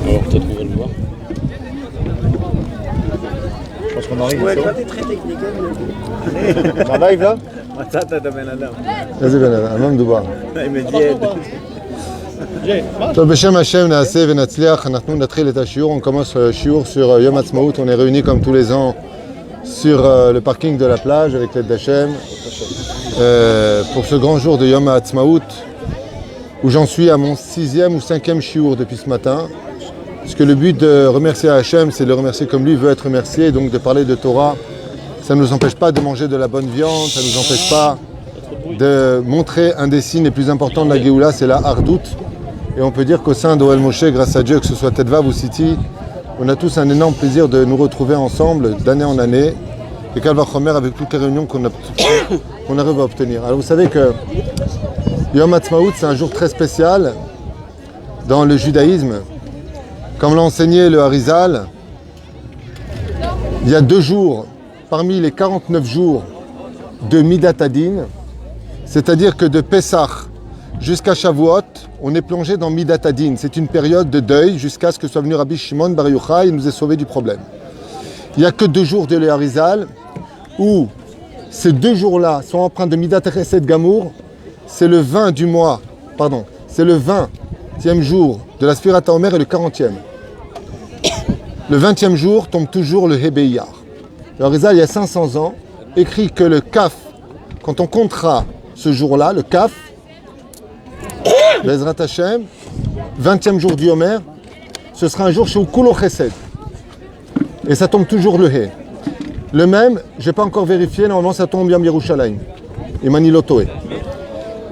Alors peut-être qu'on va le voir. Je pense qu'on arrive. Ouais, quand t'es très technique, hein, On arrive là? אתה בן אדם. איזה בן אדם? על מה מדובר? עם מג'יד. טוב, בשם השם נעשה ונצליח, אנחנו נתחיל את השיעור, on commence le shiur sur Yom Ha'atzmaut, on est réunis comme tous les ans sur le parking de la plage avec l'aide d'Hachem pour ce grand jour de Yom Ha'atzmaut où j'en suis à mon 6e ou 5e shiur depuis ce matin, parce que le but de remercier Hachem, c'est de le remercier comme lui veut être remercié, donc de parler de Torah. Ça ne nous empêche pas de manger de la bonne viande, ça ne nous empêche pas de montrer un des signes les plus importants de la Géoula, c'est la Hardout. Et on peut dire qu'au sein d'Ohel Moshe, grâce à Dieu, que ce soit Tedvav ou Siti, on a tous un énorme plaisir de nous retrouver ensemble d'année en année. Et Kal Vachomer avec toutes les réunions qu'on arrive à obtenir. Alors vous savez que Yom Ha'atzmaut, c'est un jour très spécial dans le judaïsme. Comme l'a enseigné le Harizal, il y a 2 jours parmi les 49 jours de Midat Hadin, c'est-à-dire que de Pessah jusqu'à Shavuot, on est plongé dans Midat Hadin. C'est une période de deuil jusqu'à ce que soit venu Rabbi Shimon Bar Yochai et nous ait sauvé du problème. Il n'y a que 2 jours de l'Harizal où ces 2 jours-là sont empreints de Midat Chesed Gamour. C'est le 20 du mois, pardon, c'est le 20e jour de la Sfirat HaOmer et le 40e. Le 20e jour tombe toujours le Hebeyar. Le Harizal, il y a 500 ans, écrit que le Kaf, quand on comptera ce jour-là, le Kaf, Bezrat Hashem, 20e jour du Homer, ce sera un jour chez Ukulo Chesed. Et ça tombe toujours le He. Le même, je n'ai pas encore vérifié, normalement ça tombe Yom Yerushalayim, et Manilotoé.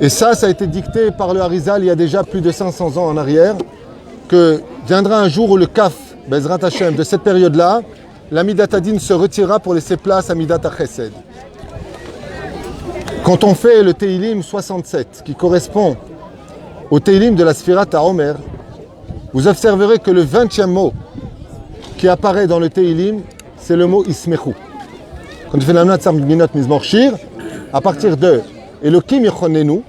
Et ça a été dicté par le Harizal il y a déjà plus de 500 ans en arrière, que viendra un jour où le Kaf, Bezrat Hashem, de cette période-là, la Midat Hadin se retirera pour laisser place à Midat HaChesed. Quand on fait le Teilim 67, qui correspond au Teilim de la Sfirat HaOmer, vous observerez que le 20e mot qui apparaît dans le Teilim, c'est le mot Ismechu. Quand on fait la Minat Minot Mizmor Shir, à partir de Elokim Yechonenu,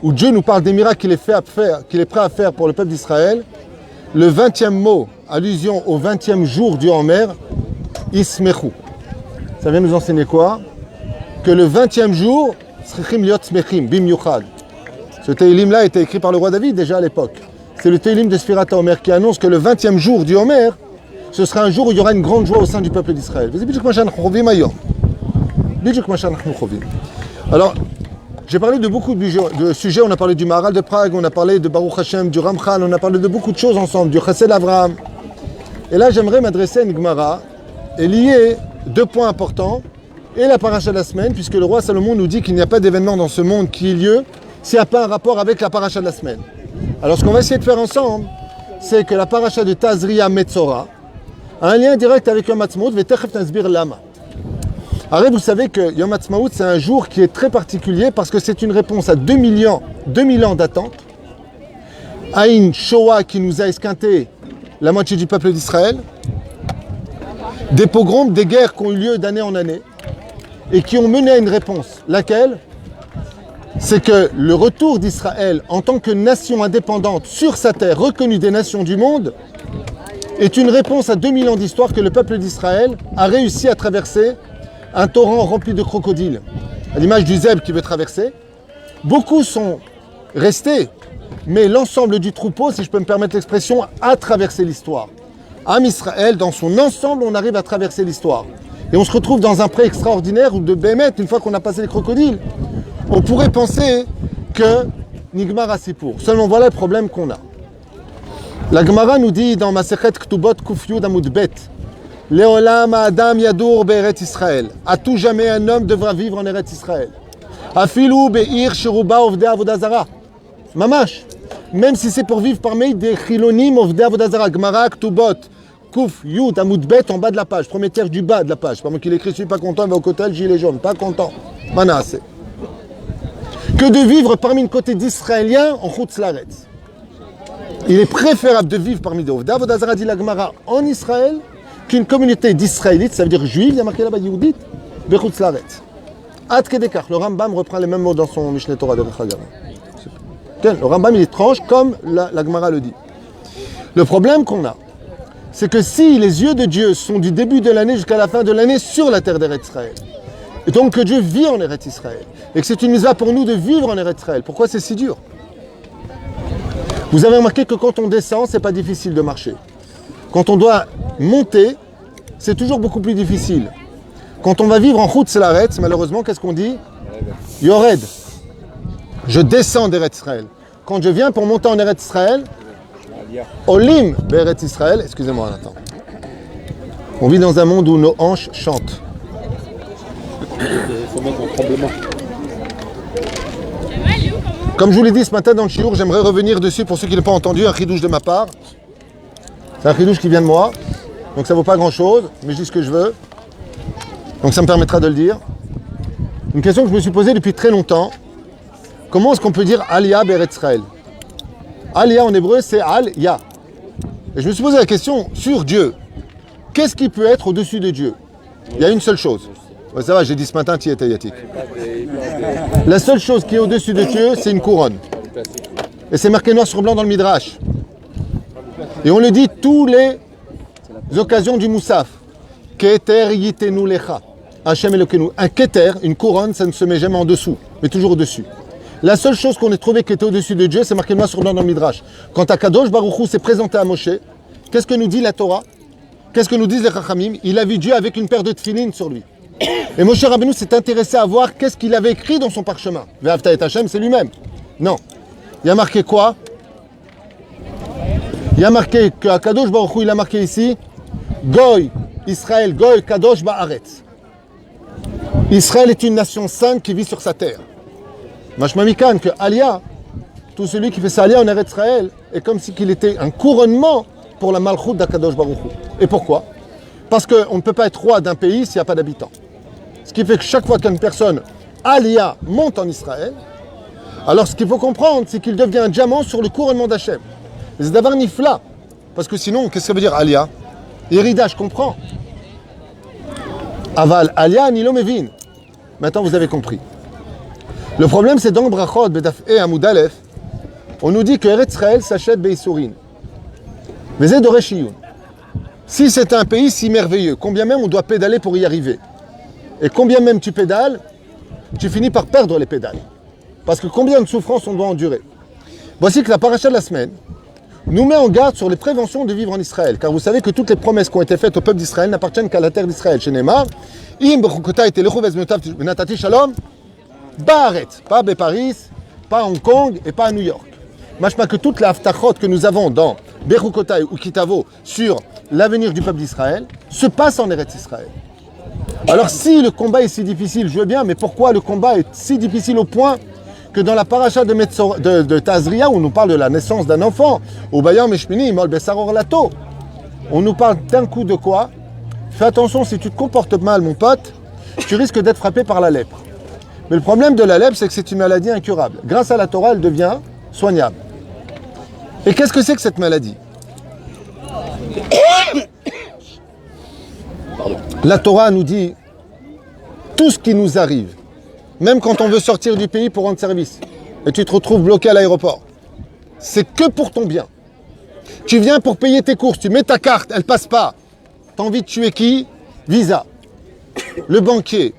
où Dieu nous parle des miracles qu'il est prêt à faire pour le peuple d'Israël, le 20e mot, allusion au 20e jour du Homer, Ismechu. Ça vient nous enseigner quoi? Que le 20e jour, Srichim Liot Smechim, Bim Yuchad. Ce Teilim-là a été écrit par le roi David déjà à l'époque. C'est le Teilim de Sfirat HaOmer qui annonce que le 20e jour du Homer, ce sera un jour où il y aura une grande joie au sein du peuple d'Israël. Alors, j'ai parlé de beaucoup de sujets. On a parlé du Maharal de Prague, on a parlé de Baruch Hashem, du Ramchal, on a parlé de beaucoup de choses ensemble, du Chesed Avraham. Et là, j'aimerais m'adresser à une Gemara et lier 2 points importants et la paracha de la semaine, puisque le roi Salomon nous dit qu'il n'y a pas d'événement dans ce monde qui ait lieu s'il n'y a pas un rapport avec la paracha de la semaine. Alors, ce qu'on va essayer de faire ensemble, c'est que la paracha de Tazria Metzora a un lien direct avec Yom Ha'atzmaut, Vetechef Nasbir Lama. Alors, vous savez que Yom Ha'atzmaut, c'est un jour qui est très particulier parce que c'est une réponse à 2000 ans d'attente, à une Shoah qui nous a esquinté la moitié du peuple d'Israël, des pogroms, des guerres qui ont eu lieu d'année en année et qui ont mené à une réponse. Laquelle? C'est que le retour d'Israël en tant que nation indépendante sur sa terre, reconnue des nations du monde, est une réponse à 2000 ans d'histoire que le peuple d'Israël a réussi à traverser un torrent rempli de crocodiles. À l'image du zèbre qui veut traverser, beaucoup sont restés, mais l'ensemble du troupeau, si je peux me permettre l'expression, a traversé l'histoire. Am Israël, dans son ensemble, on arrive à traverser l'histoire. Et on se retrouve dans un pré extraordinaire où de Bémet, une fois qu'on a passé les crocodiles, on pourrait penser que Nigmar Asipour. Seulement voilà le problème qu'on a. La Gemara nous dit dans Masechet Ktubot Kuf Yud Amud Bet, Leolam Adam Yadour Be'eret Israël. À tout jamais un homme devra vivre en Eret Israël. Afilu Be'ir Sheruba Ovdei Avodah Zara. Mamash. Même si c'est pour vivre parmi des chilonim Ovdei Avodah Zara. Gemara Ktubot Kuf Yud Amud Bet en bas de la page. Premier tiers du bas de la page. Pas moi qui l'écris, je suis pas content, il va au côté, le gilet jaune. Pas content. Manassé. Que de vivre parmi une côté d'Israéliens en Chutz Laaretz. Il est préférable de vivre parmi des Ovdei Avodah Zara, dit la Gemara, en Israël, qu'une communauté d'Israélites, ça veut dire juive, il y a marqué là-bas Yehudit, Bechutz Laaretz. Ad Kedekach, le Rambam reprend les mêmes mots dans son Mishneh Torah de Rechagav. Le Rambam il est étrange, comme la Gemara le dit. Le problème qu'on a, c'est que si les yeux de Dieu sont du début de l'année jusqu'à la fin de l'année sur la terre d'Eretz Israël, et donc que Dieu vit en Eretz Israël, et que c'est une mitzvah pour nous de vivre en Eretz Israël, pourquoi c'est si dur? Vous avez remarqué que quand on descend, c'est pas difficile de marcher. Quand on doit monter, c'est toujours beaucoup plus difficile. Quand on va vivre en route, c'est l'arrêt, malheureusement, qu'est-ce qu'on dit? Yored. Je descends d'Eretz Israël. Quand je viens pour monter en Eretz Israël, Olim Be'eretz Israël, excusez-moi un instant. On vit dans un monde où nos hanches chantent. Il faut mettre un tremblement. Comme je vous l'ai dit ce matin dans le chiour, j'aimerais revenir dessus pour ceux qui n'ont pas entendu, un chidouche de ma part. C'est un chidouche qui vient de moi, donc ça ne vaut pas grand-chose, mais je dis ce que je veux. Donc ça me permettra de le dire. Une question que je me suis posée depuis très longtemps. Comment est-ce qu'on peut dire Aliyah Be'eretz Israël? Aliyah en hébreu, c'est Al-Ya. Et je me suis posé la question sur Dieu. Qu'est-ce qui peut être au-dessus de Dieu? Il y a une seule chose. Ouais, ça va, j'ai dit ce matin, tu y étais, Yatik. La seule chose qui est au-dessus de Dieu, c'est une couronne. Et c'est marqué noir sur blanc dans le Midrash. Et on le dit tous les occasions du Moussaf. Keter yitenu lecha. Hashem Elokeinu. Un keter, une couronne, ça ne se met jamais en dessous, mais toujours au-dessus. La seule chose qu'on ait trouvé qui était au-dessus de Dieu, c'est marqué noir sur blanc dans le Midrash. Quand Akadosh Baruch Hu s'est présenté à Moshe, qu'est-ce que nous dit la Torah? Qu'est-ce que nous disent les Chachamim? Il a vu Dieu avec une paire de tefilin sur lui. Et Moshe Rabbeinu s'est intéressé à voir qu'est-ce qu'il avait écrit dans son parchemin. Ve'avta et Hashem, c'est lui-même. Non. Il y a marqué quoi? Il y a marqué que Akadosh Baruch Hu, il a marqué ici Goy, Israël, Goy, Kadosh Ba'aretz. Israël est une nation sainte qui vit sur sa terre. Mashma Mikan, que Aliyah, tout celui qui fait sa Aliyah en Eretz Israël, est comme si qu'il était un couronnement pour la Malchut d'Akadosh Baruch Hu. Et pourquoi? Parce qu'on ne peut pas être roi d'un pays s'il n'y a pas d'habitants. Ce qui fait que chaque fois qu'une personne, Aliyah, monte en Israël, alors ce qu'il faut comprendre, c'est qu'il devient un diamant sur le couronnement d'Hachem. C'est d'avoir nifla. Parce que sinon, qu'est-ce que ça veut dire Aliyah? Hérida, je comprends. Aval, Aliyah, Nilo Mevin. Maintenant, vous avez compris. Le problème, c'est dans Brachot, Bedaf et Amoud Aleph, on nous dit que Eretz Israël s'achète Beisourin. Vezé Doreshiyun. Si c'est un pays si merveilleux, combien même on doit pédaler pour y arriver? Et combien même tu pédales, tu finis par perdre les pédales. Parce que combien de souffrances on doit endurer? Voici que la paracha de la semaine nous met en garde sur les préventions de vivre en Israël. Car vous savez que toutes les promesses qui ont été faites au peuple d'Israël n'appartiennent qu'à la terre d'Israël. Chez Neymar, Im Bechukota et Natati Shalom, Baaretz, pas à Paris, pas à Hong Kong et pas à New York. Machma que toutes les haftachot que nous avons dans Bechukotai ou Kitavo sur l'avenir du peuple d'Israël se passent en Eretz Israël. Alors si le combat est si difficile, je veux bien, mais pourquoi le combat est si difficile au point que dans la paracha de Tazria, où on nous parle de la naissance d'un enfant, au Bayam Meshmini, Mol Besaror Lato, on nous parle d'un coup de quoi? Fais attention, si tu te comportes mal, mon pote, tu risques d'être frappé par la lèpre. Mais le problème de la lèpre, c'est que c'est une maladie incurable. Grâce à la Torah, elle devient soignable. Et qu'est-ce que c'est que cette maladie? La Torah nous dit tout ce qui nous arrive, même quand on veut sortir du pays pour rendre service, et tu te retrouves bloqué à l'aéroport, c'est que pour ton bien. Tu viens pour payer tes courses, tu mets ta carte, elle passe pas. T'as envie de tuer qui? Visa. Le banquier,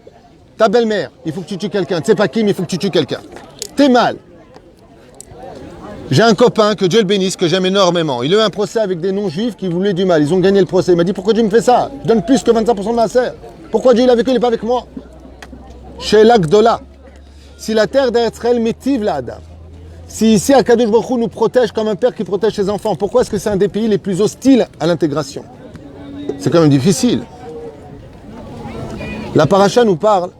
ta belle-mère, il faut que tu tues quelqu'un. Tu sais pas qui, mais il faut que tu tues quelqu'un. T'es mal. J'ai un copain, que Dieu le bénisse, que j'aime énormément. Il a eu un procès avec des non-juifs qui voulaient du mal. Ils ont gagné le procès. Il m'a dit, pourquoi Dieu me fait ça? Je donne plus que 25% de ma serre. Pourquoi Dieu il est avec eux, il n'est pas avec moi? Chez l'Agdola. Si la terre d'Eretz Israël métive la Adam, si ici Akadosh Baruch Hu nous protège comme un père qui protège ses enfants, pourquoi est-ce que c'est un des pays les plus hostiles à l'intégration? C'est quand même difficile. La paracha nous parle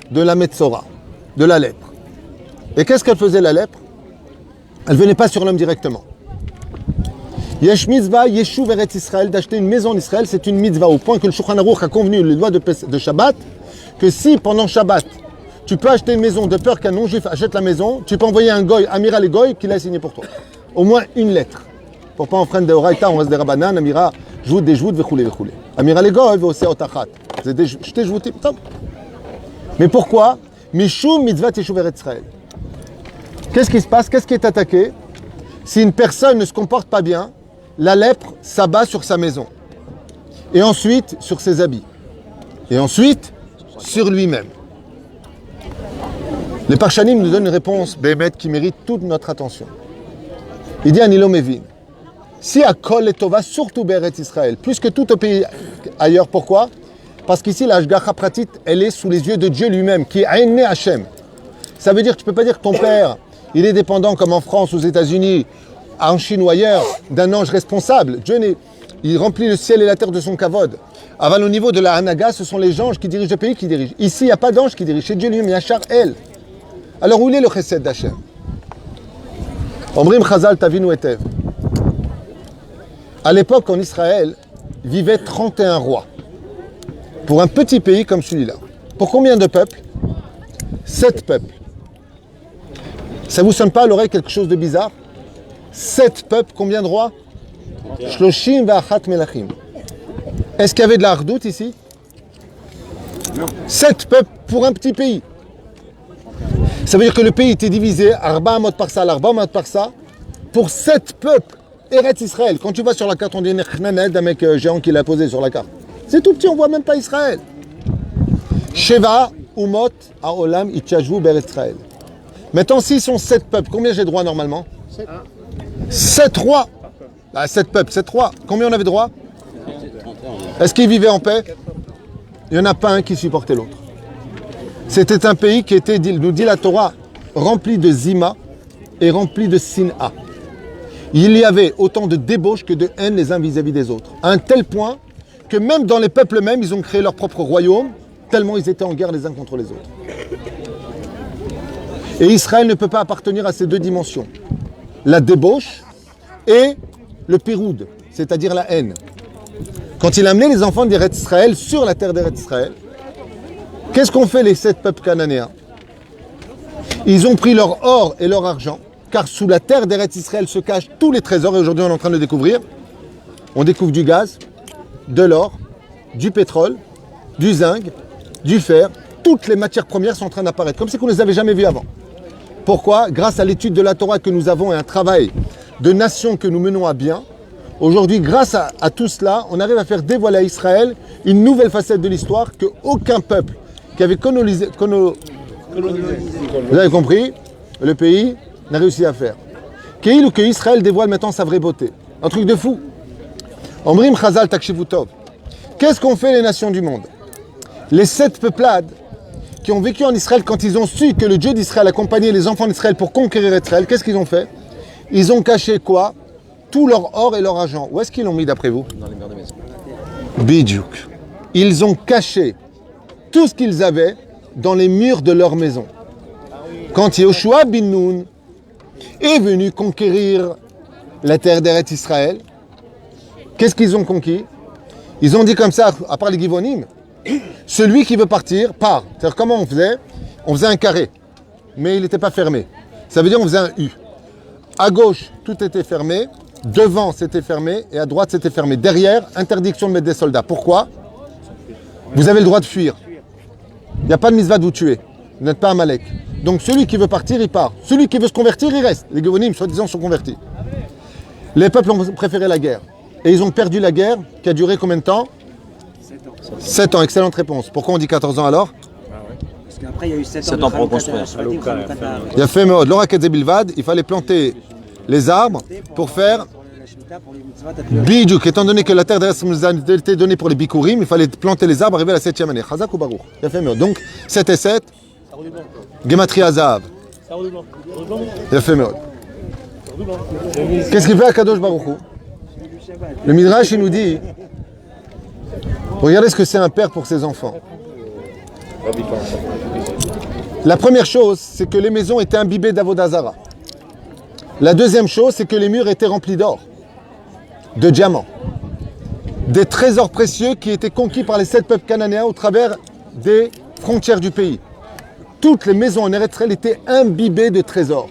de la Metzora, de la lèpre. Et qu'est-ce qu'elle faisait, la lèpre? Elle ne venait pas sur l'homme directement. Yesh mitzvah, Yeshuv Eretz Israël, d'acheter une maison en Israël, c'est une mitzvah, au point que le Shulchan Aruch a convenu, les lois de Shabbat, que si pendant Shabbat, tu peux acheter une maison de peur qu'un non-juif achète la maison, tu peux envoyer un goy, Amira le goy, qui l'a signé pour toi. Au moins une lettre. Pour pas enfreindre des oraïta, on reste des rabanan, Amira, jout des joutes, vechoulé. Amira le goy, veosé otachat. C'est des joutim, top. Mais pourquoi? Mishum mitzvah Yeshuv Eretz Israël. Qu'est-ce qui se passe? Qu'est-ce qui est attaqué? Si une personne ne se comporte pas bien, la lèpre s'abat sur sa maison. Et ensuite, sur ses habits. Et ensuite, sur lui-même. Les Parshanim nous donnent une réponse, Bémet, qui mérite toute notre attention. Il dit à Nilo Mevin, si à Kol et Tova, surtout Beret Israël, plus que tout au pays ailleurs, pourquoi? Parce qu'ici, la Hashgacha Pratit, elle est sous les yeux de Dieu lui-même, qui est Aïné Hachem. Ça veut dire que tu ne peux pas dire que ton père, il est dépendant, comme en France, aux États-Unis, en Chine ou ailleurs, d'un ange responsable. Dieu il remplit le ciel et la terre de son kavod. Avant, au niveau de la Hanaga, ce sont les anges qui dirigent le pays qui dirigent. Ici, il n'y a pas d'ange qui dirige, c'est Dieu lui-même, Yachar El. Alors, où est le chesed d'Hachem? Omrim Chazal Tavinu Etev. À l'époque, en Israël, vivaient 31 rois. Pour un petit pays comme celui-là. Pour combien de peuples? 7 peuples. Ça ne vous sonne pas à l'oreille quelque chose de bizarre? 7 peuples, combien de rois? Shloshim va'achat melachim. Est-ce qu'il y avait de la hardout ici? Non. 7 peuples pour un petit pays. Ça veut dire que le pays était divisé, Arba Amot par ça, pour 7 peuples. Eretz Israël. Quand tu vas sur la carte, on dit Nechnamed, un mec géant qui l'a posé sur la carte. C'est tout petit, on ne voit même pas Israël. Sheva, Umot, Aolam, Itchajvu, Beret Israël. Maintenant, s'ils sont 7 peuples, combien j'ai droit normalement? 7 rois. 7 peuples, 7 rois. Combien on avait droit? Est-ce qu'ils vivaient en paix? Il n'y en a pas un qui supportait l'autre. C'était un pays qui était, nous dit la Torah, rempli de zima et rempli de sin'a. Il y avait autant de débauche que de haine les uns vis-à-vis des autres. À un tel point que même dans les peuples mêmes, ils ont créé leur propre royaume, tellement ils étaient en guerre les uns contre les autres. Et Israël ne peut pas appartenir à ces deux dimensions. La débauche et le piroud, c'est-à-dire la haine. Quand il a amené les enfants d'Eretz Israël sur la terre d'Eretz Israël, qu'est-ce qu'ont fait les 7 peuples cananéens? Ils ont pris leur or et leur argent, car sous la terre d'Eretz Israël se cachent tous les trésors, et aujourd'hui on est en train de le découvrir. On découvre du gaz, de l'or, du pétrole, du zinc, du fer. Toutes les matières premières sont en train d'apparaître, comme si on ne les avait jamais vues avant. Pourquoi? Grâce à l'étude de la Torah que nous avons et un travail de nation que nous menons à bien, aujourd'hui, grâce à tout cela, on arrive à faire dévoiler à Israël une nouvelle facette de l'histoire qu'aucun peuple qui avait colonisé, vous avez compris, le pays n'a réussi à faire. Qu'il ou que Israël dévoile maintenant sa vraie beauté. Un truc de fou. Omrim Chazal Takshivu Tov. Qu'est-ce qu'ont fait les nations du monde? Les 7 peuplades qui ont vécu en Israël, quand ils ont su que le Dieu d'Israël accompagnait les enfants d'Israël pour conquérir Israël, qu'est-ce qu'ils ont fait? Ils ont caché quoi? Tout leur or et leur argent. Où est-ce qu'ils l'ont mis d'après vous? Dans les murs de maison. Bidjouk. Ils ont caché tout ce qu'ils avaient dans les murs de leur maison. Quand Yehoshua bin Nun est venu conquérir la terre d'Eretz Israël, qu'est-ce qu'ils ont conquis? Ils ont dit comme ça, à part les Givonim, celui qui veut partir, part. C'est-à-dire comment on faisait? On faisait un carré, mais il n'était pas fermé. Ça veut dire on faisait un U. À gauche, tout était fermé. Devant, c'était fermé. Et à droite, c'était fermé. Derrière, interdiction de mettre des soldats. Pourquoi? Vous avez le droit de fuir. Il n'y a pas de mitzvah de vous tuer. Vous n'êtes pas un Malek. Donc celui qui veut partir, il part. Celui qui veut se convertir, il reste. Les Gévonim, soi-disant, sont convertis. Les peuples ont préféré la guerre. Et ils ont perdu la guerre, qui a duré combien de temps? 7 ans. Excellente réponse. Pourquoi on dit 14 ans alors? Parce qu'après, il y a eu 7 ans pour reconstruire. Il a fait l'oraket Bilvad, il fallait planter les arbres pour faire Bidjouk. Étant donné que la terre d'Eretz nous a été donnée pour les Bikurim, il fallait planter les arbres arriver à la 7e année. Chazak ou Baruch. Il a fait donc 7 et 7, Gematria Zahav. Il a fait Qu'est-ce qu'il fait à Kadosh Baruch Hu? Le Midrash, il nous dit, regardez ce que c'est un père pour ses enfants. La première chose, c'est que les maisons étaient imbibées d'Avodah Zara. La deuxième chose, c'est que les murs étaient remplis d'or, de diamants, des trésors précieux qui étaient conquis par les 7 peuples cananéens au travers des frontières du pays. Toutes les maisons en Eretz Israël étaient imbibées de trésors.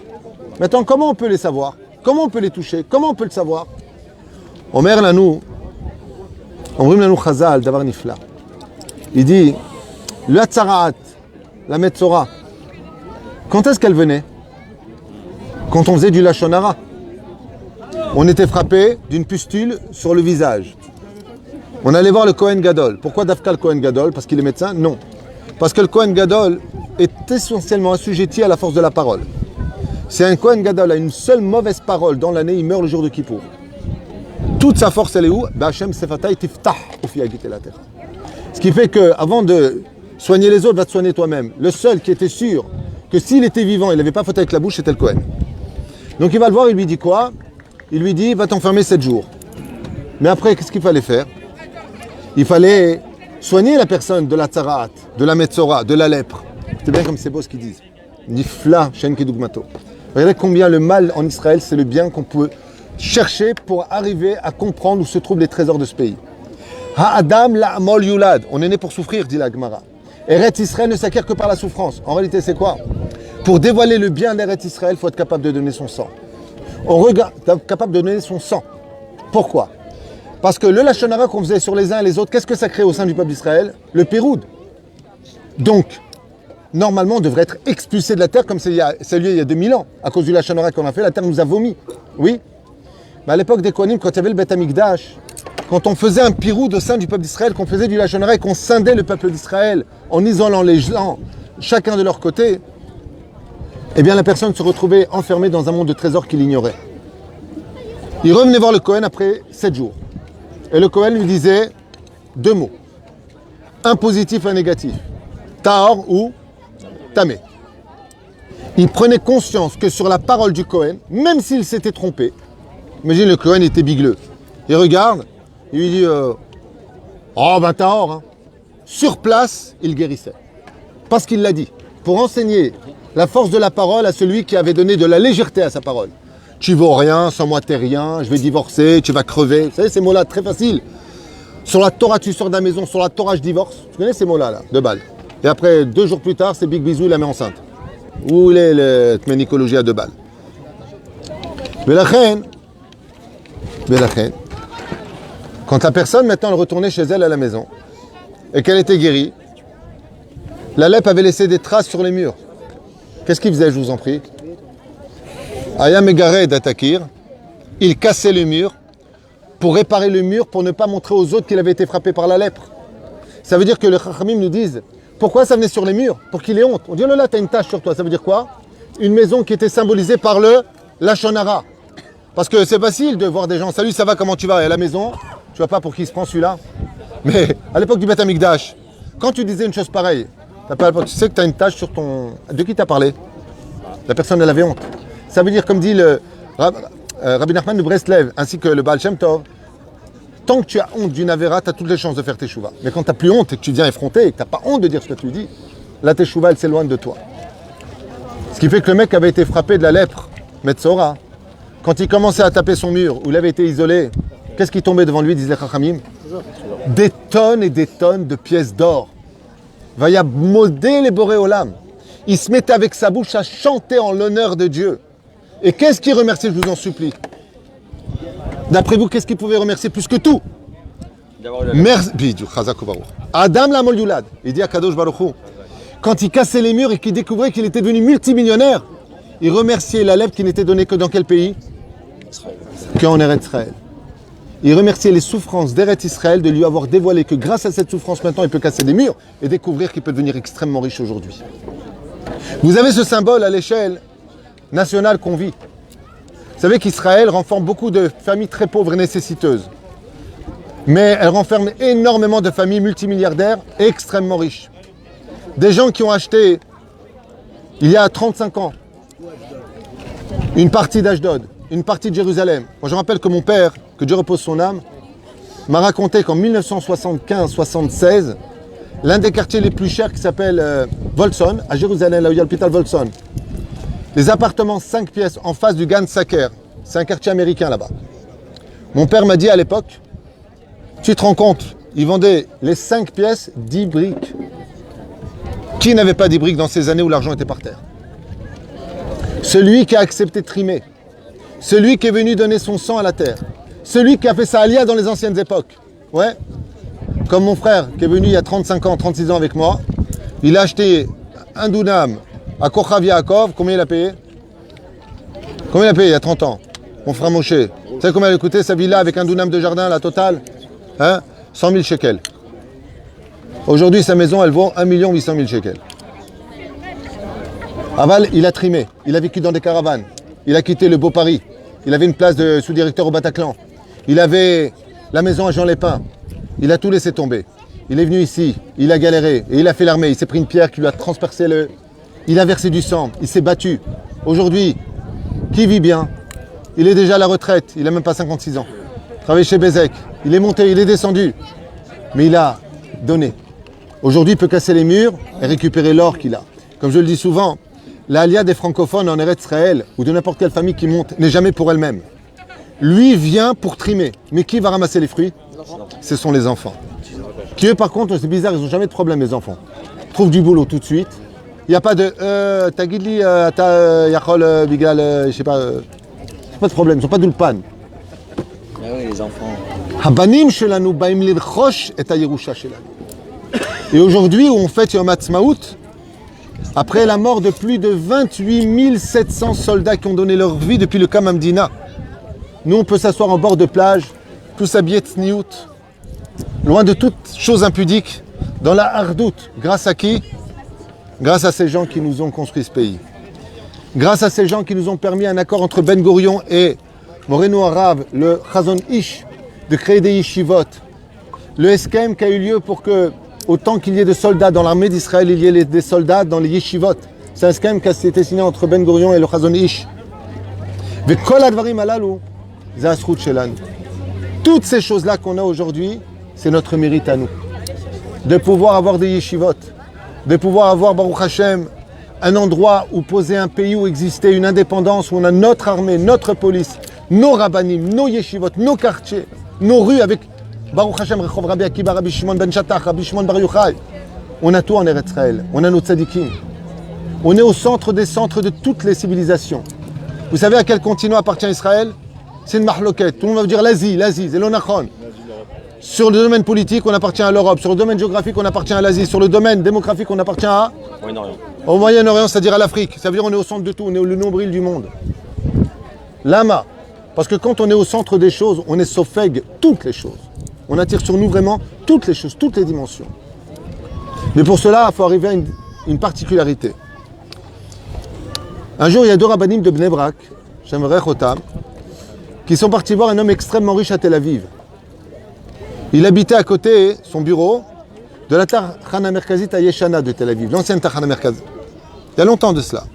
Maintenant, comment on peut les savoir? Comment on peut les toucher? Comment on peut le savoir? Omer Lanou, Omrim Lanou Chazal, Davar Nifla. Il dit, le Hatzaraat, la Metzora, quand est-ce qu'elle venait? Quand on faisait du Lachon Hara. on était frappé d'une pustule sur le visage. On allait voir le Kohen Gadol. Pourquoi Dafka le Kohen Gadol? Parce qu'il est médecin? Non. Parce que le Kohen Gadol est essentiellement assujetti à la force de la parole. Si un Kohen Gadol a une seule mauvaise parole dans l'année, il meurt le jour de Kippour. Toute sa force, elle est où? B'Hashem Sefatay Tiftah Ufi Agite la terre. Ce qui fait qu'avant de soigner les autres, va te soigner toi-même. Le seul qui était sûr que s'il était vivant, il n'avait pas faute avec la bouche, c'était le Kohen. Donc il va le voir, il lui dit quoi? Il lui dit, va t'enfermer 7 jours. Mais après, qu'est-ce qu'il fallait faire? Il fallait soigner la personne de la tzarat, de la metzora, de la lèpre. C'est bien comme c'est beau ce qu'ils disent. Nifla, shen kedugmato. Regardez combien le mal en Israël, c'est le bien qu'on peut chercher pour arriver à comprendre où se trouvent les trésors de ce pays. Ha'adam la'amol yulad. On est né pour souffrir, dit la Gemara. Eretz Israël ne s'acquiert que par la souffrance. En réalité, c'est quoi? Pour dévoiler le bien d'Eretz Israël, il faut être capable de donner son sang. On regarde, capable de donner son sang. Pourquoi? Parce que le lashon hara qu'on faisait sur les uns et les autres, qu'est-ce que ça crée au sein du peuple d'Israël? Le péroud. Donc, normalement, on devrait être expulsé de la terre comme c'est lieu il y a 2000 ans. À cause du lashon hara qu'on a fait, la terre nous a vomi. Oui. Mais à l'époque des Kohanim, quand il y avait le Beth Amikdash, quand on faisait un piroud au sein du peuple d'Israël, qu'on faisait du lashon hara et qu'on scindait le peuple d'Israël en isolant les gens, chacun de leur côté, eh bien la personne se retrouvait enfermée dans un monde de trésors qu'il ignorait. Il revenait voir le Kohen après 7 jours. Et le Kohen lui disait 2 mots. Un positif et un négatif. Tahor ou Tamé. Il prenait conscience que sur la parole du Kohen, même s'il s'était trompé, imagine le Kohen était bigleux. Il regarde, il lui dit oh ben Tahor, hein. Sur place, il guérissait. Parce qu'il l'a dit. Pour enseigner la force de la parole à celui qui avait donné de la légèreté à sa parole. Tu vaux rien, sans moi t'es rien, je vais divorcer, tu vas crever. Vous savez ces mots-là, très faciles. Sur la Torah, tu sors de la maison, sur la Torah, je divorce. Tu connais ces mots-là, là, de balle. Et après, 2 jours plus tard, c'est Big Bisou, il la met enceinte. Où est le tménicologie à 2 balles? Mais la reine, quand la personne maintenant elle retournait chez elle à la maison et qu'elle était guérie, la lèpre avait laissé des traces sur les murs. Qu'est-ce qu'il faisait, je vous en prie? Aya Megare d'Atakir, il cassait le mur pour réparer le mur, pour ne pas montrer aux autres qu'il avait été frappé par la lèpre. Ça veut dire que les Chachamim nous disent, pourquoi ça venait sur les murs? Pour qu'il ait honte. On dit, oh là, t'as une tache sur toi. Ça veut dire quoi? Une maison qui était symbolisée par le lashon hara. Parce que c'est facile de voir des gens, salut, ça va, comment tu vas? Et à la maison, tu vois pas pour qui se prend celui-là. Mais à l'époque du Beth Amikdash, quand tu disais une chose pareille, tu sais que tu as une tache sur ton... De qui t'as parlé? La personne, elle avait honte. Ça veut dire, comme dit le Rabbi Nachman de Breslev, ainsi que le Baal Shem Tov, tant que tu as honte d'une avéra, tu as toutes les chances de faire tes chouvas. Mais quand tu n'as plus honte et que tu viens effronter et que tu n'as pas honte de dire ce que tu dis, là, tes chouvas, elles s'éloignent de toi. Ce qui fait que le mec avait été frappé de la lèpre, Metzora, quand il commençait à taper son mur, où il avait été isolé, qu'est-ce qui tombait devant lui, disent les Chachamim? Des tonnes et des tonnes de pièces d'or. Vaya modé les boré olam. Il se mettait avec sa bouche à chanter en l'honneur de Dieu. Et qu'est-ce qu'il remerciait, je vous en supplie? D'après vous, qu'est-ce qu'il pouvait remercier plus que tout? Merci. Adam la Molyulad. Il dit à Kadosh Baruch Hu, quand il cassait les murs et qu'il découvrait qu'il était devenu multimillionnaire, il remerciait la lèpre qui n'était donnée que dans quel pays? Qu'en Eretz Israël. Il remerciait les souffrances d'Eretz Israël de lui avoir dévoilé que grâce à cette souffrance, maintenant, il peut casser des murs et découvrir qu'il peut devenir extrêmement riche aujourd'hui. Vous avez ce symbole à l'échelle nationale qu'on vit. Vous savez qu'Israël renferme beaucoup de familles très pauvres et nécessiteuses. Mais elle renferme énormément de familles multimilliardaires et extrêmement riches. Des gens qui ont acheté, il y a 35 ans, une partie d'Ashdod, une partie de Jérusalem. Moi, je rappelle que mon père, que Dieu repose son âme, m'a raconté qu'en 1975-76, l'un des quartiers les plus chers qui s'appelle Volson, à Jérusalem, là où il y a l'hôpital Volson, les appartements 5 pièces en face du Gan Saker, c'est un quartier américain là-bas. Mon père m'a dit à l'époque, tu te rends compte, ils vendaient les 5 pièces 10 briques. Qui n'avait pas 10 briques dans ces années où l'argent était par terre? Celui qui a accepté de trimer, celui qui est venu donner son sang à la terre, celui qui a fait sa alia dans les anciennes époques. Ouais. Comme mon frère qui est venu il y a 35 ans, 36 ans avec moi, il a acheté un dunam à Kochav Yaakov. Combien il a payé? Combien il a payé il y a 30 ans? Mon frère Moshe. Vous savez combien elle a coûté sa villa avec un dunam de jardin, la totale? 100 000 shekels. Aujourd'hui, sa maison, elle vaut 1 800 000 shekels. Aval, il a trimé. Il a vécu dans des caravanes. Il a quitté le beau Paris. Il avait une place de sous-directeur au Bataclan. Il avait la maison à Jean Lépin. Il a tout laissé tomber. Il est venu ici. Il a galéré. Et il a fait l'armée. Il s'est pris une pierre qui lui a transpercé le... Il a versé du sang. Il s'est battu. Aujourd'hui, qui vit bien? Il est déjà à la retraite. Il n'a même pas 56 ans. Il travaille chez Bézek. Il est monté. Il est descendu. Mais il a donné. Aujourd'hui, il peut casser les murs et récupérer l'or qu'il a. Comme je le dis souvent, l'aliyah des francophones en Eretz Israël ou de n'importe quelle famille qui monte n'est jamais pour elle-même. Lui vient pour trimer. Mais qui va ramasser les fruits? Ce sont les enfants. Qui eux, par contre, c'est bizarre, ils n'ont jamais de problème, les enfants. Ils trouvent du boulot tout de suite. Il n'y a pas de Tagidli, Yachol, Bigal, je sais pas. Pas de problème, ils n'ont pas d'ulpan. Ah oui, les enfants. Habanim shelanu baim lirchosh et hayerusha shelanu. Et aujourd'hui, où on fête Yom Ha'atzmaut, après la mort de plus de 28 700 soldats qui ont donné leur vie depuis le Kam Hamdina, nous on peut s'asseoir en bord de plage, tous habillés tsniout, loin de toute chose impudique, dans la hardoute. Grâce à qui? Grâce à ces gens qui nous ont construit ce pays. Grâce à ces gens qui nous ont permis un accord entre Ben Gurion et Moreno Arav, le Chazon Ish, de créer des yeshivot. Le Eskem qui a eu lieu pour que, autant qu'il y ait de soldats dans l'armée d'Israël, il y ait des soldats dans les yeshivot. C'est un Eskem qui a été signé entre Ben Gurion et le Chazon Ish. Vekol advarim halalu, ze hazchut shelanu. Toutes ces choses-là qu'on a aujourd'hui, c'est notre mérite à nous. De pouvoir avoir des yeshivot, de pouvoir avoir, Baruch Hashem, un endroit où poser un pays, où exister une indépendance, où on a notre armée, notre police, nos rabbanim, nos yeshivot, nos quartiers, nos rues avec Baruch Hashem, Rechov Rabbi Akiba, Rabbi Shimon Ben Shattach, Rabbi Shimon Bar Yochai. On a tout en Eretz Israël, on a nos tzadikim. On est au centre des centres de toutes les civilisations. Vous savez à quel continent appartient Israël? C'est une mahloket. Tout le monde va vous dire l'Asie, c'est l'Onachon. Sur le domaine politique, on appartient à l'Europe. Sur le domaine géographique, on appartient à l'Asie. Sur le domaine démographique, on appartient à Moyen-Orient. au Moyen-Orient, c'est-à-dire à l'Afrique. Ça veut dire qu'on est au centre de tout, on est le nombril du monde. Lama. Parce que quand on est au centre des choses, on est sofeg toutes les choses. On attire sur nous vraiment toutes les choses, toutes les dimensions. Mais pour cela, il faut arriver à une particularité. Un jour, il y a deux rabbanim de Bnei Brak, j'aimerais Chotam, qui sont partis voir un homme extrêmement riche à Tel Aviv. Il habitait à côté, son bureau, de la Tachana Merkazit à Yeshana de Tel Aviv, l'ancienne Tachana Merkazit. Il y a longtemps de cela.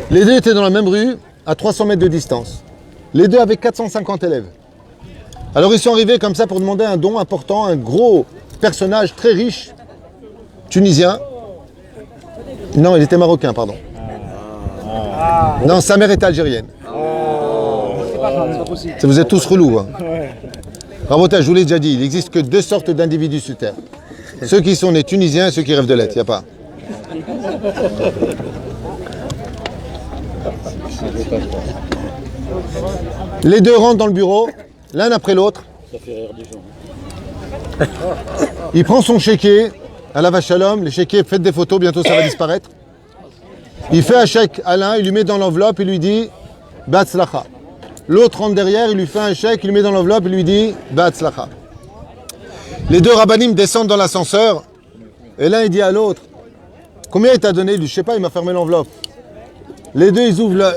Les deux étaient dans la même rue, à 300 mètres de distance. Les deux avaient 450 élèves. Alors ils sont arrivés comme ça pour demander un don important, un gros personnage très riche, tunisien. Non, il était marocain, pardon. Non, sa mère était algérienne. Vous êtes tous relous. Hein. Rabotage, je vous l'ai déjà dit, il n'existe que deux sortes d'individus sur Terre. Ceux qui sont nés tunisiens et ceux qui rêvent de l'être, il n'y a pas. Les deux rentrent dans le bureau, l'un après l'autre. Ça fait rire des gens. Il prend son chéquier, à la vache shalom, le chéquier, faites des photos, bientôt ça va disparaître. Il fait un chèque à l'un, il lui met dans l'enveloppe, il lui dit « Batzlacha ». L'autre rentre derrière, il lui fait un chèque, il lui met dans l'enveloppe, il lui dit « Batzlacha ». Les deux rabbanim descendent dans l'ascenseur, et l'un il dit à l'autre « Combien il t'a donné ?» Il dit « Je sais pas, il m'a fermé l'enveloppe ». Les deux, ils ouvrent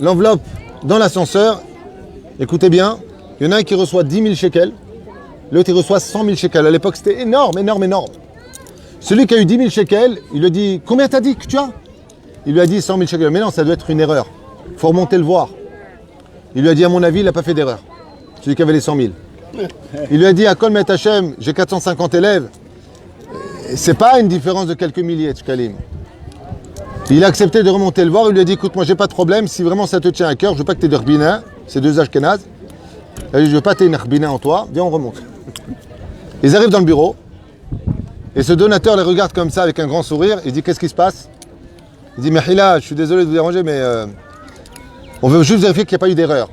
l'enveloppe dans l'ascenseur. Écoutez bien, il y en a un qui reçoit 10 000 shekels, l'autre il reçoit 100 000 shekels. À l'époque, c'était énorme, énorme, énorme. Celui qui a eu 10 000 shekels, il lui dit « Combien t'as dit que tu as ?» Il lui a dit 100 000 shekels. Mais non, ça doit être une erreur. Il faut remonter le voir. Il lui a dit, à mon avis, il n'a pas fait d'erreur. Celui qui avait les 100 000. Il lui a dit, à Kol Met Hashem, j'ai 450 élèves. C'est pas une différence de quelques milliers, Tchkalim. Il a accepté de remonter le voir. Il lui a dit, écoute, moi, j'ai pas de problème. Si vraiment ça te tient à cœur, je veux pas que tu aies de Rbina. C'est deux Ashkenaz. Il a dit, je veux pas que tu aies une Rbina en toi. Viens, on remonte. Ils arrivent dans le bureau. Et ce donateur les regarde comme ça avec un grand sourire. Il dit, qu'est-ce qui se passe? Il dit, Mehila, je suis désolé de vous déranger, mais on veut juste vérifier qu'il n'y a pas eu d'erreur.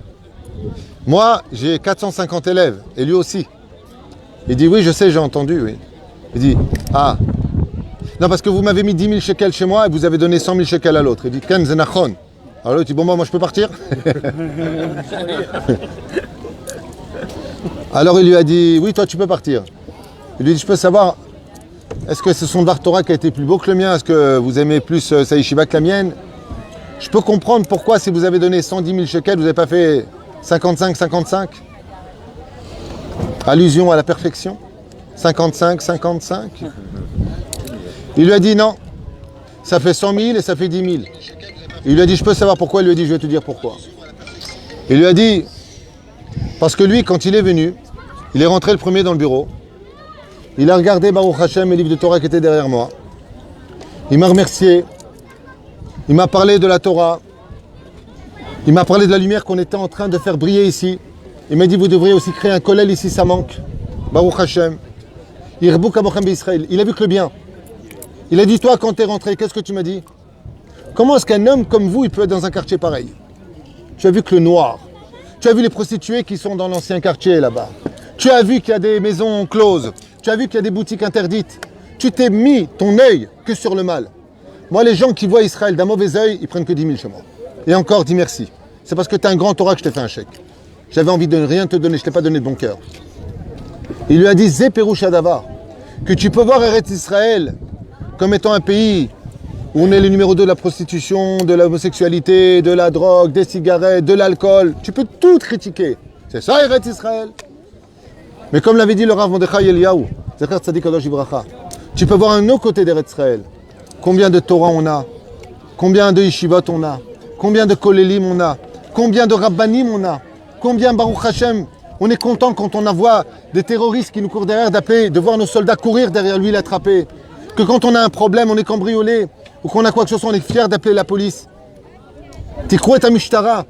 Moi, j'ai 450 élèves, et lui aussi. Il dit, oui, je sais, j'ai entendu, oui. Il dit, ah. Non, parce que vous m'avez mis 10 000 shekels chez moi, et vous avez donné 100 000 shekels à l'autre. Il dit, Ken Zenachon. Alors là, il dit, bon, moi je peux partir. Alors il lui a dit, oui, toi tu peux partir. Il lui dit, je peux savoir, est-ce que c'est son Dvar Torah qui a été plus beau que le mien? Est-ce que vous aimez plus sa yeshiva que la mienne? Je peux comprendre pourquoi, si vous avez donné 110 000 shekels, vous n'avez pas fait 55-55. Allusion à la perfection. 55-55. Il lui a dit non, ça fait 100 000 et ça fait 10 000. Il lui a dit, je peux savoir pourquoi? Il lui a dit, je vais te dire pourquoi. Il lui a dit, parce que lui, quand il est venu, il est rentré le premier dans le bureau. Il a regardé Baruch Hashem, les livres de Torah qui étaient derrière moi. Il m'a remercié. Il m'a parlé de la Torah. Il m'a parlé de la lumière qu'on était en train de faire briller ici. Il m'a dit, vous devriez aussi créer un kollel ici, ça manque. Baruch Hashem. Il a vu que le bien. Il a dit, toi, quand tu es rentré, qu'est-ce que tu m'as dit? Comment est-ce qu'un homme comme vous, il peut être dans un quartier pareil? Tu as vu que le noir. Tu as vu les prostituées qui sont dans l'ancien quartier là-bas. Tu as vu qu'il y a des maisons closes. Tu as vu qu'il y a des boutiques interdites. Tu t'es mis ton œil que sur le mal. Moi, les gens qui voient Israël d'un mauvais œil, ils prennent que 10 000 chez moi. Et encore, dis merci. C'est parce que tu as un grand Torah que je t'ai fait un chèque. J'avais envie de rien te donner, je ne t'ai pas donné de bon cœur. Il lui a dit, Zé Perouch Hadavar, que tu peux voir Eretz Israël comme étant un pays où on est le numéro 2 de la prostitution, de l'homosexualité, de la drogue, des cigarettes, de l'alcool. Tu peux tout critiquer. C'est ça Eretz Israël. Mais comme l'avait dit le Rav Mordechai Eliyahu, Zecher Tzadik Kadosh Ibracha, tu peux voir un autre côté d'Eretz Israël. Combien de Torah on a, combien de yeshivot on a, combien de kolelim on a, combien de rabbanim on a, combien Baruch Hashem, on est content quand on voit des terroristes qui nous courent derrière d'appeler, de voir nos soldats courir derrière lui l'attraper. Que quand on a un problème, on est cambriolé, ou qu'on a quoi que ce soit, on est fier d'appeler la police. TikrouetAmishtara.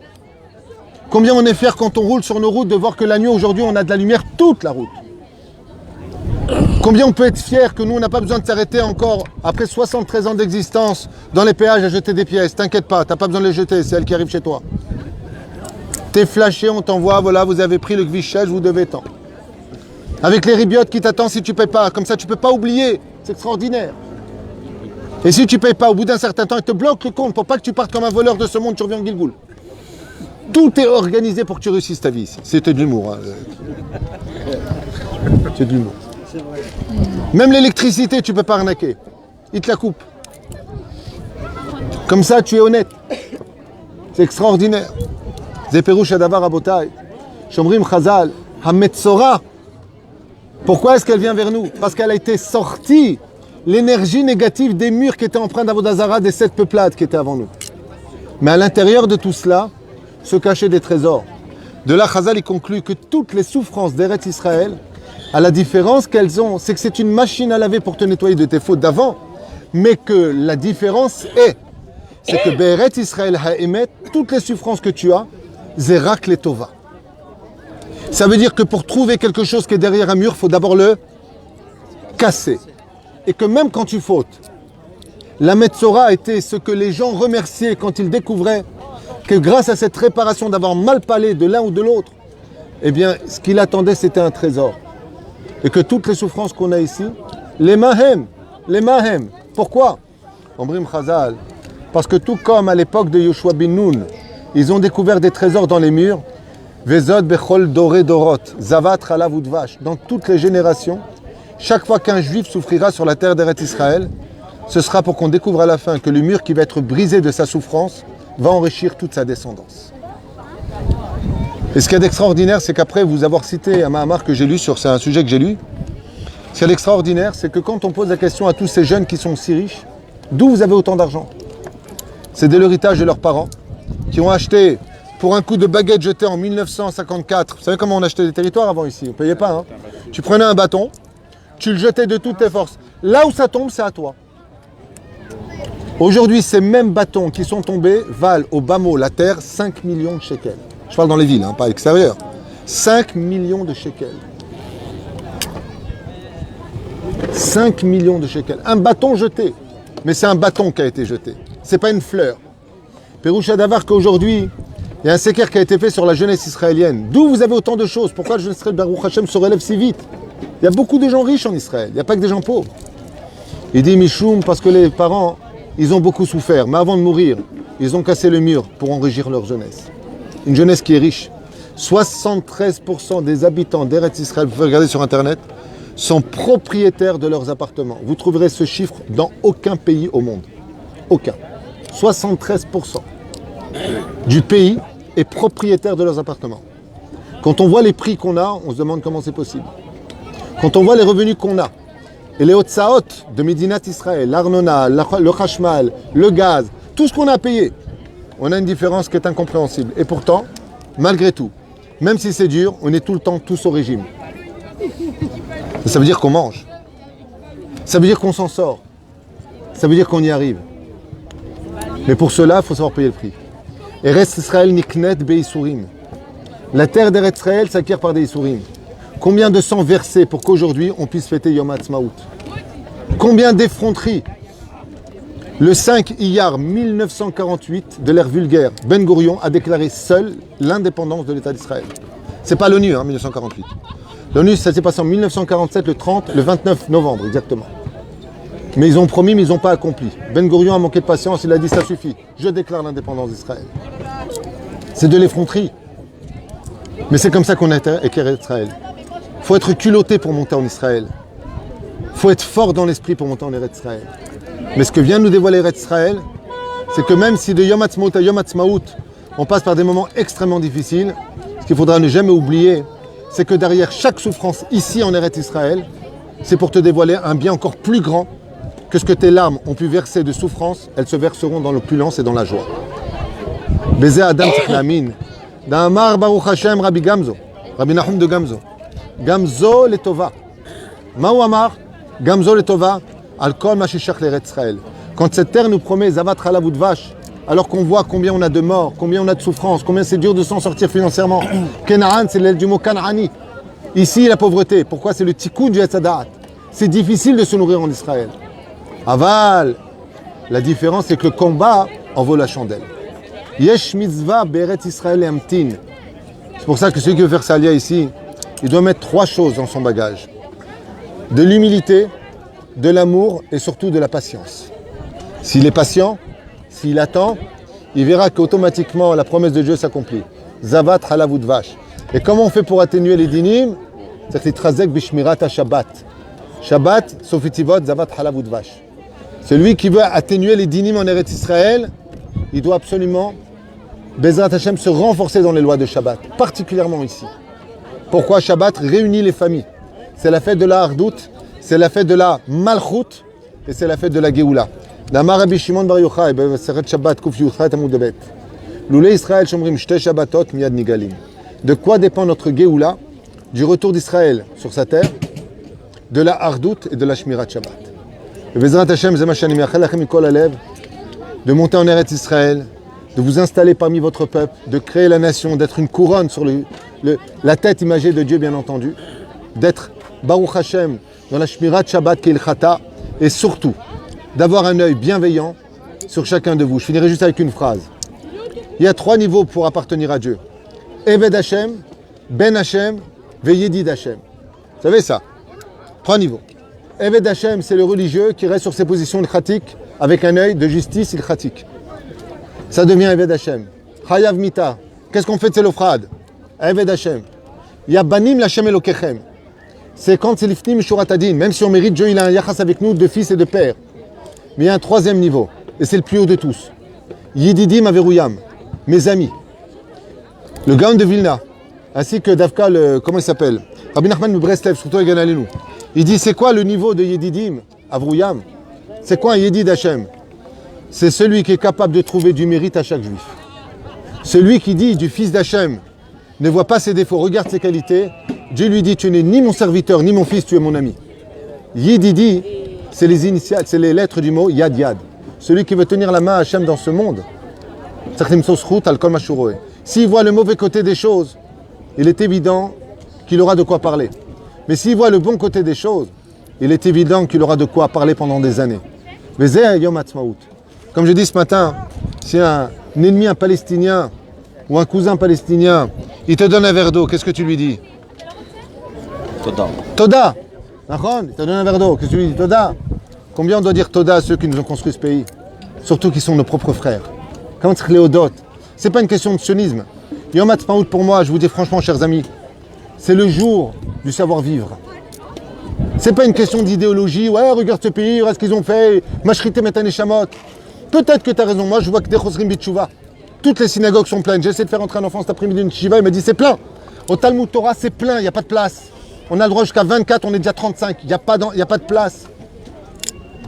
Combien on est fier quand on roule sur nos routes de voir que la nuit aujourd'hui on a de la lumière toute la route. Combien on peut être fier que nous on n'a pas besoin de s'arrêter encore après 73 ans d'existence dans les péages à jeter des pièces. T'inquiète pas, t'as pas besoin de les jeter, c'est elles qui arrivent chez toi. T'es flashé, on t'envoie, voilà, vous avez pris le Kvichage, vous devez tant. Avec les ribiotes qui t'attendent si tu payes pas, comme ça tu peux pas oublier, c'est extraordinaire. Et si tu payes pas, au bout d'un certain temps, ils te bloquent le compte pour pas que tu partes comme un voleur de ce monde, tu reviens en Gilgoul. Tout est organisé pour que tu réussisses ta vie ici. C'était de l'humour. Hein. C'est de l'humour. Même l'électricité, tu peux pas arnaquer. Ils te la coupent. Comme ça, tu es honnête. C'est extraordinaire. Zeperouch Hadavar Rabotai. Shomrim Chazal. Hametzora. Pourquoi est-ce qu'elle vient vers nous? Parce qu'elle a été sortie l'énergie négative des murs qui étaient empreints d'Avodah Zara des 7 peuplades qui étaient avant nous. Mais à l'intérieur de tout cela, se cachaient des trésors. De là, Chazal il conclut que toutes les souffrances d'Eretz Israël, à la différence qu'elles ont, c'est que c'est une machine à laver pour te nettoyer de tes fautes d'avant, mais que la différence c'est que Be'eretz Israël ha'emet, toutes les souffrances que tu as, zerak le tova. Ça veut dire que pour trouver quelque chose qui est derrière un mur, il faut d'abord le casser. Et que même quand tu fautes, la Metzora était ce que les gens remerciaient quand ils découvraient que grâce à cette réparation d'avoir mal parlé de l'un ou de l'autre, eh bien, ce qu'il attendait, c'était un trésor. Et que toutes les souffrances qu'on a ici, les mahem. Pourquoi? Ombrim Chazal, parce que tout comme à l'époque de Yoshua bin Nun, ils ont découvert des trésors dans les murs, Vezod bechol doré dorot, zavat chalav udvash, dans toutes les générations, chaque fois qu'un juif souffrira sur la terre d'Eretz Israël, ce sera pour qu'on découvre à la fin que le mur qui va être brisé de sa souffrance va enrichir toute sa descendance. Et ce qu'il y a d'extraordinaire, c'est qu'après vous avoir cité un mahamar que j'ai lu c'est un sujet que j'ai lu, ce qu'il y a d'extraordinaire, c'est que quand on pose la question à tous ces jeunes qui sont si riches, d'où vous avez autant d'argent? C'est de l'héritage de leurs parents, qui ont acheté pour un coup de baguette jetée en 1954. Vous savez comment on achetait des territoires avant ici? On ne payait pas. Hein. Tu prenais un bâton, tu le jetais de toutes tes forces. Là où ça tombe, c'est à toi. Aujourd'hui, ces mêmes bâtons qui sont tombés valent au bas mot, la terre, 5 millions de shekels. Je parle dans les villes, hein, pas à l'extérieur. 5 millions de shekels. 5 millions de shekels. Un bâton jeté. Mais c'est un bâton qui a été jeté. C'est pas une fleur. Perouch Hadavar qu'aujourd'hui, il y a un séquer qui a été fait sur la jeunesse israélienne. D'où vous avez autant de choses? Pourquoi la jeunesse Baruch Hashem se relève si vite? Il y a beaucoup de gens riches en Israël. Il n'y a pas que des gens pauvres. Il dit Michoum parce que les parents, ils ont beaucoup souffert. Mais avant de mourir, ils ont cassé le mur pour enrichir leur jeunesse. Une jeunesse qui est riche. 73% des habitants d'Eretz Israël, vous pouvez regarder sur Internet, sont propriétaires de leurs appartements. Vous trouverez ce chiffre dans aucun pays au monde. Aucun. 73% du pays est propriétaire de leurs appartements. Quand on voit les prix qu'on a, on se demande comment c'est possible. Quand on voit les revenus qu'on a, et les Hotzaot de Medinat Israël, l'Arnona, le Khashmal, le gaz, tout ce qu'on a payé, on a une différence qui est incompréhensible. Et pourtant, malgré tout, même si c'est dur, on est tout le temps tous au régime. Et ça veut dire qu'on mange. Ça veut dire qu'on s'en sort. Ça veut dire qu'on y arrive. Mais pour cela, il faut savoir payer le prix. Eretz Israël niknet be'isurim. La terre d'Eretz Israël s'acquiert par des isurim. Combien de sang versé pour qu'aujourd'hui on puisse fêter Yom Ha'atzmaout? Combien d'effronteries? Le 5 Iyar 1948 de l'ère vulgaire, Ben Gourion a déclaré seul l'indépendance de l'État d'Israël. C'est pas l'ONU, 1948. L'ONU, ça s'est passé en 1947, le 29 novembre, exactement. Mais ils ont promis, mais ils n'ont pas accompli. Ben Gourion a manqué de patience, il a dit ça suffit, je déclare l'indépendance d'Israël. C'est de l'effronterie. Mais c'est comme ça qu'on est éclairé Israël. Il faut être culotté pour monter en Israël. Il faut être fort dans l'esprit pour monter en Eretz Israël. Mais ce que vient nous dévoiler Eretz Israël, c'est que même si de Yom Ha'atzmaut à Yom Ha'atzmaout, on passe par des moments extrêmement difficiles, ce qu'il faudra ne jamais oublier, c'est que derrière chaque souffrance ici en Eretz Israël, c'est pour te dévoiler un bien encore plus grand que ce que tes larmes ont pu verser de souffrance, elles se verseront dans l'opulence et dans la joie. Bézé Adam Tichlamin, Damar Baruch Hashem Rabbi Gamzo, Rabbi Nahum de Gamzo, Gamzo Letova. Maou Amar, Gamzo Letova, Al Kol Mashishach l'Eretz Israël. Quand cette terre nous promet Zavat Chalav Udvash, alors qu'on voit combien on a de morts, combien on a de souffrances, combien c'est dur de s'en sortir financièrement. Kenaan, c'est l'aile du mot Kanaani. Ici, la pauvreté. Pourquoi? C'est le tikkun du Etzadat. C'est difficile de se nourrir en Israël. Aval, la différence, c'est que le combat en vaut la chandelle. Yesh mitzvah be'eretz Israël amtin. C'est pour ça que celui qui veut faire salia ici, il doit mettre 3 choses dans son bagage. De l'humilité, de l'amour et surtout de la patience. S'il est patient, s'il attend, il verra qu'automatiquement la promesse de Dieu s'accomplit. Zavat halav udvash. Et comment on fait pour atténuer les dinim? C'est que trazek bishmirat Shabbat. Shabbat, sofitivot, zavat halav udvash. Celui qui veut atténuer les dinim en Eretz Israël, il doit absolument, Bezrat Hashem, se renforcer dans les lois de Shabbat, particulièrement ici. Pourquoi Shabbat réunit les familles? C'est la fête de la Hardout, c'est la fête de la Malchut et c'est la fête de la Géoula. D'Amar Rabbi Shimon Bar Yochai, Seret Shabbat, Kuf Yuchat Amud Bet. Loulé Israël Shomrim Shte Shabbatot Miyad Nigalim. De quoi dépend notre Géoula? Du retour d'Israël sur sa terre, de la Hardout et de la Shmirat Shabbat. Bezrat Hashem, Zemachani Miachel Lachem Mikol Alev, de monter en Eretz Israël, de vous installer parmi votre peuple, de créer la nation, d'être une couronne sur la tête imagée de Dieu, bien entendu, d'être Baruch Hashem dans la Shmirat Shabbat qui est le Chata, et surtout d'avoir un œil bienveillant sur chacun de vous. Je finirai juste avec une phrase. Il y a 3 niveaux pour appartenir à Dieu. Eved Hashem, Ben Hashem, Veyedid Hashem. Vous savez ça? 3 niveaux. Eved Hashem, c'est le religieux qui reste sur ses positions khatik avec un œil de justice ilkhatik. Ça devient Eved Hashem. Chayav Mita. Qu'est-ce qu'on fait de Tzelophrad? Eved Hashem. Il y a Banim Lachem Elokechem. C'est quand c'est l'ifnim Shurat Adin. Même si on mérite, Dieu il a un yachas avec nous de fils et de père. Mais il y a un 3e niveau. Et c'est le plus haut de tous. Yididim Averouyam. Mes amis. Le Gaon de Vilna. Ainsi que Davka, comment il s'appelle? Rabbi Nachman de Breslev, surtout Egan Alenu. Il dit, c'est quoi le niveau de Yedidim, Avrouyam? C'est quoi un Yedid Hashem? C'est celui qui est capable de trouver du mérite à chaque juif. Celui qui dit du fils d'Hachem, ne voit pas ses défauts, regarde ses qualités. Dieu lui dit, tu n'es ni mon serviteur, ni mon fils, tu es mon ami. Yedidi, c'est les initiales, c'est les lettres du mot Yad Yad. Celui qui veut tenir la main à Hachem dans ce monde. S'il voit le mauvais côté des choses, il est évident qu'il aura de quoi parler. Mais s'il voit le bon côté des choses, il est évident qu'il aura de quoi parler pendant des années. Comme je dis ce matin, si un ennemi, un Palestinien ou un cousin palestinien, il te donne un verre d'eau, qu'est-ce que tu lui dis? Toda. Toda. Il te donne un verre d'eau, qu'est-ce que tu lui dis? Toda. Combien on doit dire Toda à ceux qui nous ont construit ce pays? Surtout qui sont nos propres frères. Comment tu Léodote? C'est pas une question de sionisme. Yom Ha'atzmaut pour moi, je vous dis franchement, chers amis, c'est le jour du savoir-vivre. C'est pas une question d'idéologie. Ouais, regarde ce pays, regarde ce qu'ils ont fait. Mashrité Metane Shamot. Peut-être que tu as raison. Moi, je vois que des Chosrim Bitchouva. Toutes les synagogues sont pleines. J'ai essayé de faire entrer un enfant cet après-midi d'une Shiva. Il m'a dit c'est plein. Au Talmud Torah, c'est plein. Il n'y a pas de place. On a le droit jusqu'à 24. On est déjà 35. Il n'y a pas de place.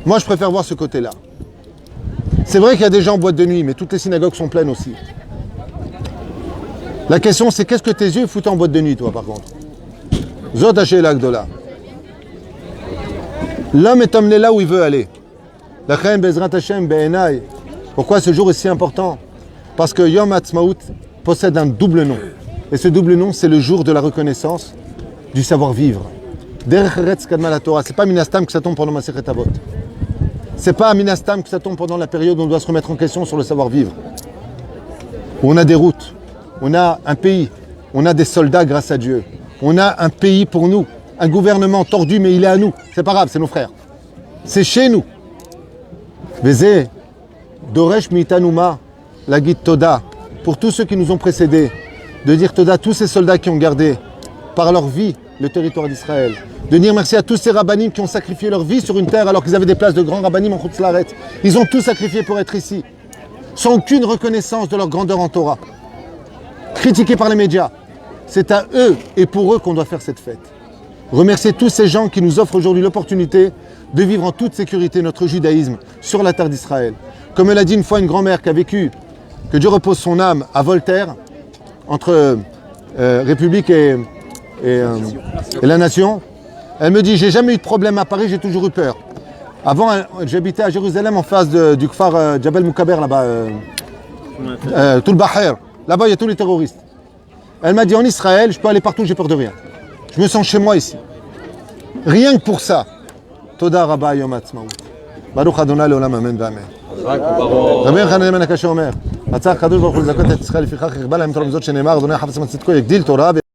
Moi, je préfère voir ce côté-là. C'est vrai qu'il y a des gens en boîte de nuit, mais toutes les synagogues sont pleines aussi. La question, c'est qu'est-ce que tes yeux foutent en boîte de nuit, toi, par contre? Zot Haché Lagdola. L'homme est amené là où il veut aller. Lachem Bezrat Hashem Be'enai. Pourquoi ce jour est si important? Parce que Yom Ha'atzmaut possède un double nom. Et ce double nom, c'est le jour de la reconnaissance du savoir-vivre. Derech Eretz Kadma la Torah. C'est pas Minastam que ça tombe pendant Masechet Avot. C'est pas Minastam que ça tombe pendant la période où on doit se remettre en question sur le savoir-vivre. On a des routes, on a un pays, on a des soldats grâce à Dieu. On a un pays pour nous. Un gouvernement tordu, mais il est à nous. C'est pas grave, c'est nos frères. C'est chez nous. Vézé, Doresh Mitanuma, la guide Toda, pour tous ceux qui nous ont précédés, de dire Toda à tous ces soldats qui ont gardé par leur vie le territoire d'Israël. De dire merci à tous ces rabbinim qui ont sacrifié leur vie sur une terre alors qu'ils avaient des places de grands rabbinim en Chutz La'aretz. Ils ont tous sacrifié pour être ici, sans aucune reconnaissance de leur grandeur en Torah. Critiqués par les médias. C'est à eux et pour eux qu'on doit faire cette fête. Remercier tous ces gens qui nous offrent aujourd'hui l'opportunité de vivre en toute sécurité notre judaïsme sur la terre d'Israël. Comme elle a dit une fois une grand-mère qui a vécu, que Dieu repose son âme, à Voltaire, entre République et la Nation, elle me dit, j'ai jamais eu de problème à Paris, j'ai toujours eu peur. Avant, j'habitais à Jérusalem en face du Kfar Jabal Moukaber, là-bas, tout le Baher. Là-bas, il y a tous les terroristes. Elle m'a dit, en Israël, je peux aller partout, j'ai peur de rien. Je me sens chez moi ici. Rien que pour ça. Toda Rabba Yom Ha'atzmaut. Baruch Adonai Leolam Amen V'Amen. רבי יוחנן בן הקשה אומר, רצה הקדוש ברוך הוא לזכות את ישראל לפיכך ירבה להם תורה מזאת שנאמר אדוני חפץ מצדקו יגדיל תורה